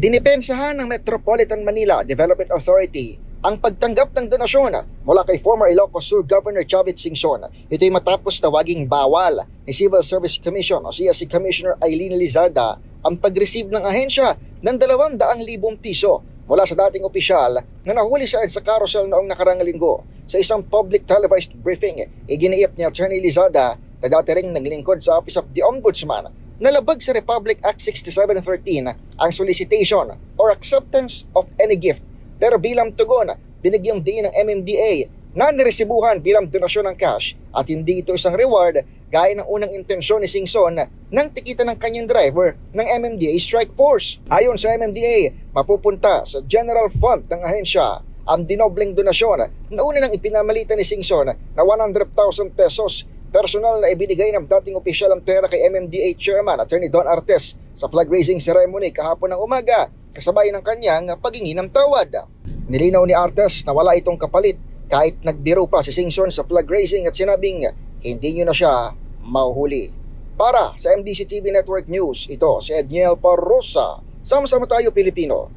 Dinipensahan ng Metropolitan Manila Development Authority ang pagtanggap ng donasyon mula kay former Ilocos Sur Governor Chavit Singson. Ito'y matapos tawaging bawal ni Civil Service Commission o si Commissioner Eileen Lizada ang pag-receive ng ahensya ng 200,000 piso mula sa dating opisyal na nahuli sa carousel noong nakarang linggo. Sa isang public televised briefing, iginiit ni Attorney Lizada na dati ring naglingkod sa Office of the Ombudsman na labag sa Republic Act 6713 ang solicitation or acceptance of any gift. Pero bilang tugon, binigyang diin ng MMDA na niresibuhan bilang donasyon ng cash at hindi ito isang reward gaya ng unang intensyon ni Singson nang tikita ng kanyang driver ng MMDA Strike Force. Ayon sa MMDA, mapupunta sa General Fund ng ahensya ang dinobleng donasyon na una nang ipinamalita ni Singson na 100,000 pesos. Personal na ibinigay ng dating opisyal ang pera kay MMDA Chairman Attorney Don Artes sa flag raising ceremony kahapon ng umaga kasabay ng kanyang paghingi ng tawad. Nilinaw ni Artes na wala itong kapalit kahit nagbiro pa si Singson sa flag raising at sinabing hindi nyo na siya mahuhuli. Para sa MDC TV Network News, ito si Edniel Parrosa. Sama-sama tayo Pilipino.